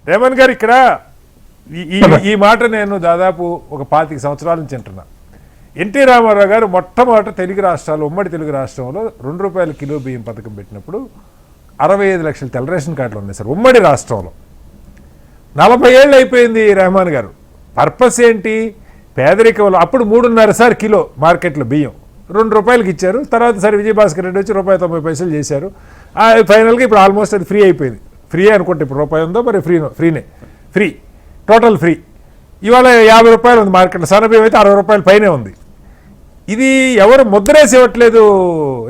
రేవంత్ గారు ఇక్కడ ఈ మాట నేను దాదాపు ఒక 25 సంవత్సరాల నుంచి అంటున్నా. ఎన్టీ రామారావు గారు మొట్టమొదట తెలుగు రాష్ట్రాలు, ఉమ్మడి తెలుగు రాష్ట్రంలో ₹2 కిలో బియ్యం పథకం పెట్టినప్పుడు 65 లక్షల తెల్ల రేషన్ కార్డులు ఉన్నాయి సార్ ఉమ్మడి రాష్ట్రంలో. 40 ఏళ్ళు అయిపోయింది రెహమాన్ గారు. పర్పస్ ఏంటి? పేదరికంలో అప్పుడు 3.5 సార్ కిలో మార్కెట్లో బియ్యం ₹2 ఇచ్చారు. తర్వాత సరే విజయభాస్కర్ రెడ్డి వచ్చి ₹1.90 చేశారు. ఫైనల్గా ఇప్పుడు ఆల్మోస్ట్ అది ఫ్రీ అయిపోయింది. ఫ్రీ అనుకుంటే ఇప్పుడు రూపాయి ఉందో మరి ఫ్రీ టోటల్ ఫ్రీ. ఇవాళ ₹50 ఉంది మార్కెట్లో. సన్నబియ్యం అయితే ₹60 పైనే ఉంది. ఇది ఎవరు ముద్రేసి ఇవ్వట్లేదు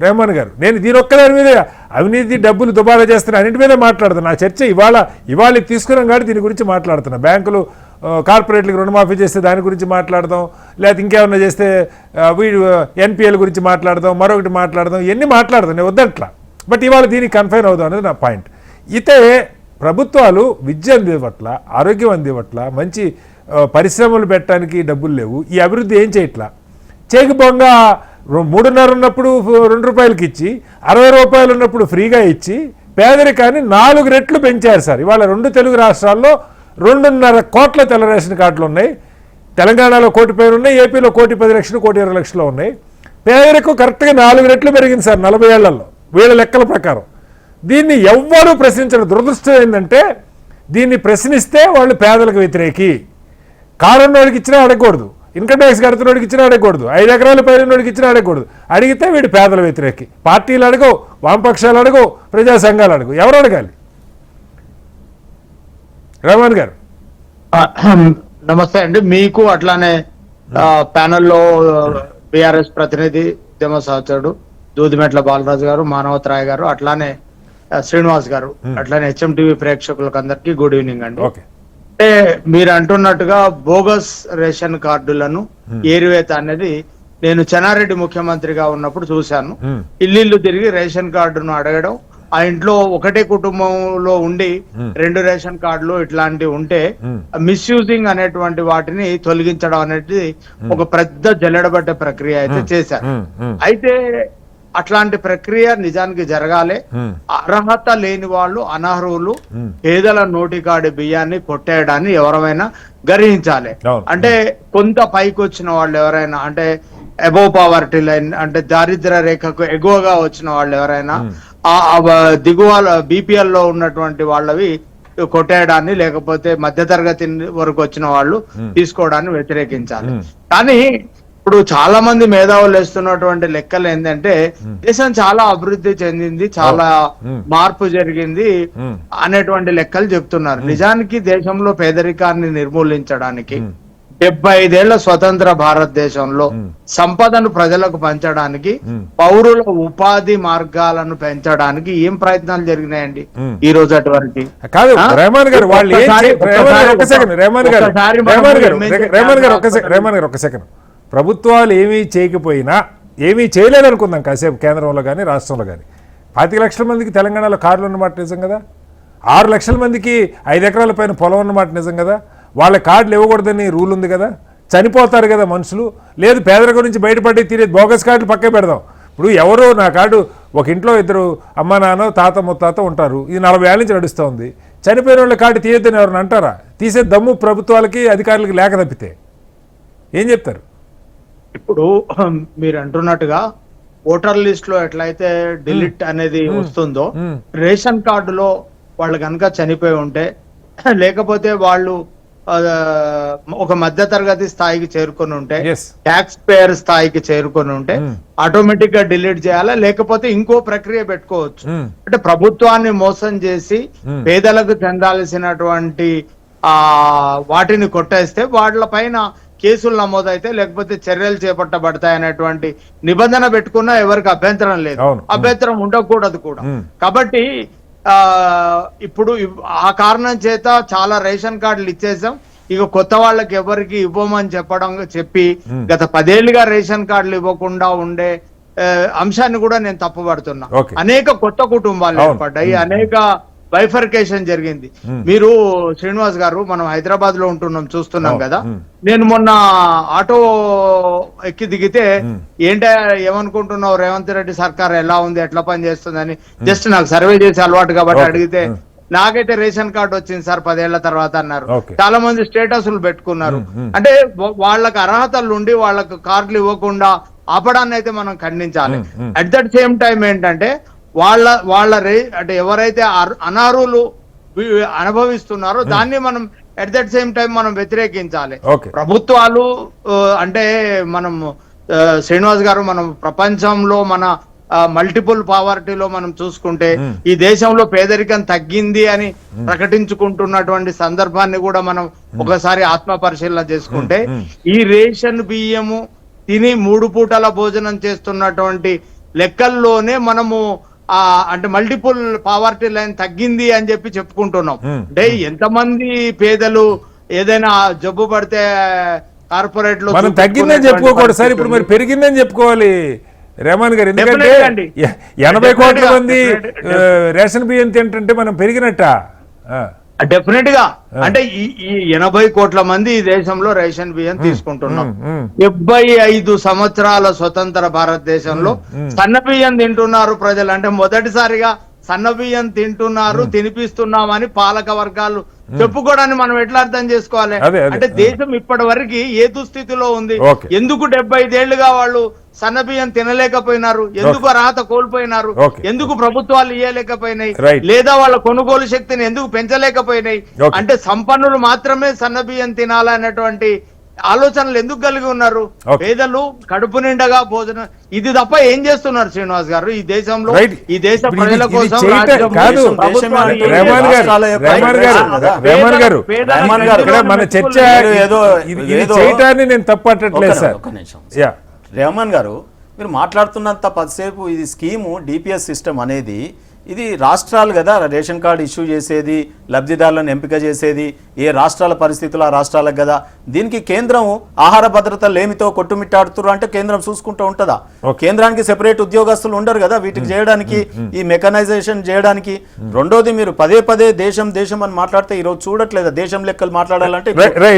రెహమాన్ గారు. నేను దీని ఒక్కదాని మీద అవినీతి డబ్బులు దుబారా చేస్తున్నా అన్నింటి మీద మాట్లాడుతున్నా. నా చర్చ ఇవాళ తీసుకున్నాం కాబట్టి దీని గురించి మాట్లాడుతున్నా. బ్యాంకులు కార్పొరేట్లకు రుణమాఫీ చేస్తే దాని గురించి మాట్లాడదాం, లేకపోతే ఇంకేమన్నా చేస్తే ఎన్పిఎల్ గురించి మాట్లాడదాం, మరొకటి మాట్లాడదాం, ఇవన్నీ మాట్లాడదాం, నేను వద్దట్లా. బట్ ఇవాళ దీనికి కన్ఫైన్ అవుదాం అనేది నా పాయింట్. అయితే ప్రభుత్వాలు విద్య అందివ్వట్ల, ఆరోగ్యం అందివ్వట్ల, మంచి పరిశ్రమలు పెట్టడానికి డబ్బులు లేవు. ఈ అభివృద్ధి ఏం చేయట్లా. చేయకపోగా 3.5 ఉన్నప్పుడు ₹2 ఇచ్చి, ₹60 ఉన్నప్పుడు ఫ్రీగా ఇచ్చి పేదరికాన్ని 4 రెట్లు పెంచారు సార్. ఇవాళ 2 తెలుగు రాష్ట్రాల్లో 2.5 కోట్ల తెల్ల రేషన్ కార్డులు ఉన్నాయి. తెలంగాణలో 1 కోటి పైన ఉన్నాయి, ఏపీలో 1,10 లక్షలు, 1,20 లక్షలు ఉన్నాయి. పేదరికం కరెక్ట్గా 4 రెట్లు పెరిగింది సార్ 40 ఏళ్లలో వీళ్ళ లెక్కల ప్రకారం. దీన్ని ఎవ్వరూ ప్రశ్నించడం. దురదృష్టం ఏంటంటే దీన్ని ప్రశ్నిస్తే వాళ్ళు పేదలకు వ్యతిరేకి. కారున్నోడికి ఇచ్చినా అడగకూడదు, ఇన్కమ్ ట్యాక్స్ కడుతున్నోడికి ఇచ్చినా అడగకూడదు, 5 ఎకరాల పైనోడికి ఇచ్చినా అడగకూడదు. అడిగితే వీడు పేదల వ్యతిరేకి. పార్టీలు అడగవు, వామపక్షాలు అడగవు, ప్రజా సంఘాలు అడగవు. ఎవరు అడగాలి? రెహమాన్ గారు నమస్తే అండి. మీకు అట్లానే ప్యానెల్లో బీఆర్ఎస్ ప్రతినిధి ఉద్యమ సహచరుడు దూదిమెట్ల బాలరాజు గారు, మానవతరాయ్ గారు, అట్లానే శ్రీనివాస్ గారు, అట్లానే హెచ్ఎంటీవీ ప్రేక్షకులకు అందరికీ గుడ్ ఈవినింగ్ అండి. అంటే మీరు అంటున్నట్టుగా బోగస్ రేషన్ కార్డులను ఏరివేత అనేది నేను చెన్నారెడ్డి ముఖ్యమంత్రిగా ఉన్నప్పుడు చూశాను. ఇల్లు తిరిగి రేషన్ కార్డును అడగడం, ఆ ఇంట్లో ఒకటే కుటుంబంలో ఉండి 2 రేషన్ కార్డులు ఇట్లాంటివి ఉంటే మిస్యూజింగ్ అనేటువంటి వాటిని తొలగించడం అనేది ఒక పెద్ద జల్లెడబట్ట ప్రక్రియ అయితే చేశారు. అయితే అట్లాంటి ప్రక్రియ నిజానికి జరగాలి. అర్హత లేని వాళ్ళు, అనర్హులు పేదల నోటికాడి బియ్యాన్ని కొట్టేయడాన్ని ఎవరైనా గ్రహించాలి. అంటే కొంత పైకి వచ్చిన వాళ్ళు ఎవరైనా, అంటే అబోవ్ పావర్టీ లైన్, అంటే దారిద్ర్య రేఖకు ఎగువగా వచ్చిన వాళ్ళు ఎవరైనా దిగువ బీపీఎల్ లో ఉన్నటువంటి వాళ్ళవి కొట్టేయడాన్ని, లేకపోతే మధ్యతరగతి వరకు వచ్చిన వాళ్ళు తీసుకోవడాన్ని వ్యతిరేకించాలి. కానీ ఇప్పుడు చాలా మంది మేధావులు వేస్తున్నటువంటి లెక్కలు ఏంటంటే దేశం చాలా అభివృద్ధి చెందింది, చాలా మార్పు జరిగింది అనేటువంటి లెక్కలు చెప్తున్నారు. నిజానికి దేశంలో పేదరికాన్ని నిర్మూలించడానికి 75 ఏళ్ల స్వతంత్ర భారతదేశంలో సంపదను ప్రజలకు పంచడానికి, పౌరుల ఉపాధి మార్గాలను పెంచడానికి ఏం ప్రయత్నాలు జరిగినాయండి ఈ రోజు అటువంటి? ప్రభుత్వాలు ఏమీ చేయకపోయినా, ఏమీ చేయలేదనుకుందాం కాసేపు, కేంద్రంలో కానీ రాష్ట్రంలో కానీ 25 లక్షల మందికి తెలంగాణలో కార్లు ఉన్నమాట నిజం కదా. 6 లక్షల మందికి 5 ఎకరాల పైన పొలం ఉన్నమాట నిజం కదా. వాళ్ళ కార్డులు ఇవ్వకూడదని రూల్ ఉంది కదా. చనిపోతారు కదా మనుషులు. లేదు పేదరికం నుంచి బయటపడి తీరేది బోగస్ కార్డులు పక్కే పెడదాం. ఇప్పుడు ఎవరో నా కార్డు, ఒక ఇంట్లో 2 అమ్మ నాన్న తాత ముత్తాత ఉంటారు, ఇది 40 ఏళ్ళ నుంచి నడుస్తూ ఉంది. చనిపోయిన వాళ్ళ కార్డు తీయొద్దని ఎవరిని అంటారా? తీసే దమ్ము ప్రభుత్వాలకి అధికారులకి లేక తప్పితే ఏం చెప్తారు? ఇప్పుడు మీరు అంటున్నట్టుగా ఓటర్ లిస్ట్ లో ఎట్లయితే డిలీట్ అనేది వస్తుందో, రేషన్ కార్డులో వాళ్ళు కనుక చనిపోయి ఉంటే, లేకపోతే వాళ్ళు ఒక మధ్య తరగతి స్థాయికి చేరుకొని ఉంటే, ట్యాక్స్ పేయర్ స్థాయికి చేరుకొని ఉంటే ఆటోమేటిక్ గా డిలీట్ చేయాలా, లేకపోతే ఇంకో ప్రక్రియ పెట్టుకోవచ్చు. అంటే ప్రభుత్వాన్ని మోసం చేసి పేదలకు చెందాల్సినటువంటి వాటిని కొట్టేస్తే వాళ్ళ పైన కేసులు నమోదైతే, లేకపోతే చర్యలు చేపట్టబడతాయనేటువంటి నిబంధన పెట్టుకున్నా ఎవరికి అభ్యంతరం లేదు, అభ్యంతరం ఉండకూడదు కూడా. కాబట్టి ఇప్పుడు ఆ కారణం చేత చాలా రేషన్ కార్డులు ఇచ్చేసాం, ఇక కొత్త వాళ్ళకి ఎవరికి ఇవ్వమని చెప్పి గత 10 ఏళ్లుగా రేషన్ కార్డులు ఇవ్వకుండా ఉండే అంశాన్ని కూడా నేను తప్పుపడుతున్నా. అనేక కొత్త కుటుంబాలు ఏర్పడ్డాయి, అనేక బైఫర్కేషన్ జరిగింది. మీరు శ్రీనివాస్ గారు, మనం హైదరాబాద్ లో ఉంటున్నాం, చూస్తున్నాం కదా. నేను మొన్న ఆటో ఎక్కి దిగితే, ఏంటో ఏమనుకుంటున్నావు, రేవంత్ రెడ్డి సర్కార్ ఎలా ఉంది, ఎట్లా పని చేస్తుందని జస్ట్ నాకు సర్వే చేసి అలవాటు కాబట్టి అడిగితే, నాకైతే రేషన్ కార్డు వచ్చింది సార్ 10 ఏళ్ల తర్వాత అన్నారు. Okay. చాలా మంది స్టేటస్లు పెట్టుకున్నారు. అంటే వాళ్ళకి అర్హతలు ఉండి వాళ్ళకి కార్డులు ఇవ్వకుండా ఆపడాన్ని అయితే మనం ఖండించాలి. అట్ దట్ సేమ్ టైం ఏంటంటే అంటే ఎవరైతే అనర్హులు అనుభవిస్తున్నారో దాన్ని మనం అట్ దట్ సేమ్ టైం మనం వ్యతిరేకించాలి. Okay. ప్రభుత్వాలు అంటే మనం శ్రీనివాస్ గారు మనం ప్రపంచంలో మన మల్టిపుల్ పావర్టీలో మనం చూసుకుంటే ఈ దేశంలో పేదరికం తగ్గింది అని ప్రకటించుకుంటున్నటువంటి సందర్భాన్ని కూడా మనం ఒకసారి ఆత్మ పరిశీలన చేసుకుంటే ఈ రేషన్ బియ్యము తిని 3 పూటల భోజనం చేస్తున్నటువంటి లెక్కల్లోనే మనము అంటే మల్టిపుల్ పావర్టీ లైన్ తగ్గింది అని చెప్పి చెప్పుకుంటున్నాం. అంటే ఎంతమంది పేదలు ఏదైనా జబ్బు పడితే కార్పొరేట్ లో మనం తగ్గిందని చెప్పుకోకూడదు సార్, ఇప్పుడు మరి పెరిగిందని చెప్పుకోవాలి రెహమాన్ గారు. ఎందుకంటే 80 కోట్ల మంది రేషన్ బియ్యం తింటుంటే మనం పెరిగినట్ట. డెఫినెట్ గా అంటే ఈ 80 కోట్ల మంది ఈ దేశంలో రేషన్ బియ్యం తీసుకుంటున్నాం. 75 సంవత్సరాల స్వతంత్ర భారతదేశంలో సన్న బియ్యం తింటున్నారు ప్రజలు. అంటే మొదటిసారిగా సన్న బియ్యం తింటున్నారు, తినిపిస్తున్నామని పాలక వర్గాలు చెప్పుకోవడాన్ని మనం ఎట్లా అర్థం చేసుకోవాలి? అంటే దేశం ఇప్పటి వరకు ఏ దుస్థితిలో ఉంది? ఎందుకు 75 ఏళ్లుగా వాళ్ళు సన్న బియ్యం తినలేకపోయినారు? ఎందుకు అర్హత కోల్పోయినారు? ఎందుకు ప్రభుత్వాలు ఇయ్యలేకపోయినాయి? లేదా వాళ్ళ కొనుగోలు శక్తిని ఎందుకు పెంచలేకపోయినాయి? అంటే సంపన్నులు మాత్రమే సన్న బియ్యం తినాలనేటువంటి ఆలోచనలు ఎందుకు కలిగి ఉన్నారు? పేదలు కడుపు నిండగా భోజనం ఇది తప్ప ఏం చేస్తున్నారు శ్రీనివాస్ గారు ఈ దేశంలో? ఈ దేశ ప్రజల కోసం మన చర్చ చేయటాన్ని నేను తప్పట్టట్లేదు సార్. రెహమాన్ గారు, మీరు మాట్లాడుతున్నంత పదిసేపు ఇది స్కీము డిపిఎస్ సిస్టమ్ అనేది ఇది రాష్ట్రాలు కదా రేషన్ కార్డు ఇష్యూ చేసేది, లబ్ధిదారులను ఎంపిక చేసేది, ఏ రాష్ట్రాల పరిస్థితులు ఆ రాష్ట్రాలకు కదా. దీనికి కేంద్రం ఆహార భద్రత లేమితో కొట్టుమిట్టాడుతున్నారు అంటే కేంద్రం చూసుకుంటూ ఉంటుందా? కేంద్రానికి సెపరేట్ ఉద్యోగస్తులు ఉండరు కదా వీటికి చేయడానికి, ఈ మెకనైజేషన్ చేయడానికి. రెండోది, మీరు పదే దేశం దేశం అని మాట్లాడితే ఈ రోజు చూడట్లేదా దేశం లెక్కలు మాట్లాడాలంటే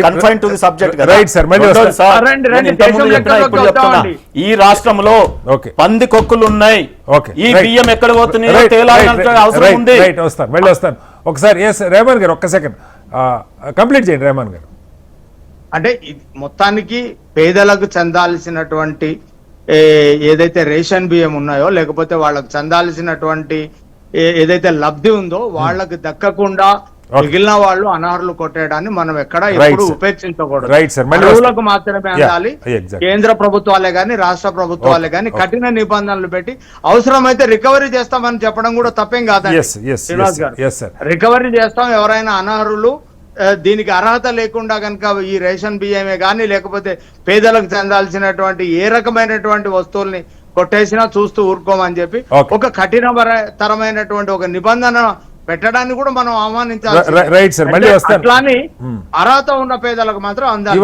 కన్ఫైన్ టు ది సబ్జెక్ట్ కదా. ఈ రాష్ట్రంలో పంది కొక్కులు ఉన్నాయి, ఈ బియ్యం ఎక్కడ పోతున్నాయో అవసరం ఉంది. వస్తాను ఒకసారి రెహమాన్ గారు ఒక్క సెకండ్ కంప్లీట్ చేయండి రెహమాన్ గారు. అంటే మొత్తానికి పేదలకు చెందాల్సినటువంటి ఏదైతే రేషన్ బియ్యం ఉన్నాయో లేకపోతే వాళ్ళకు చెందాల్సినటువంటి ఏదైతే లబ్ధి ఉందో వాళ్ళకి దక్కకుండా మిగిలిన వాళ్ళు అనర్హులు కొట్టేయడాన్ని మనం ఎక్కడ ఎప్పుడు ఉపేక్షించకూడదు. మాత్రమే అందాలి. కేంద్ర ప్రభుత్వాలే గాని రాష్ట్ర ప్రభుత్వాలే గాని కఠిన నిబంధనలు పెట్టి అవసరమైతే రికవరీ చేస్తామని చెప్పడం కూడా తప్పేం కాదండి శ్రీనివాస్ గారు. రికవరీ చేస్తాం. ఎవరైనా అనర్హులు దీనికి అర్హత లేకుండా కనుక ఈ రేషన్ బియ్యమే గానీ లేకపోతే పేదలకు చెందాల్సినటువంటి ఏ రకమైనటువంటి వస్తువుల్ని కొట్టేసినా చూస్తూ ఊరుకోమని చెప్పి ఒక కఠినతరమైనటువంటి ఒక నిబంధన పెట్టడాన్ని కూడా మనం ఆహ్వానించాలి. అట్లాని అర్హత ఉన్న పేదలకు మాత్రం అందాలి.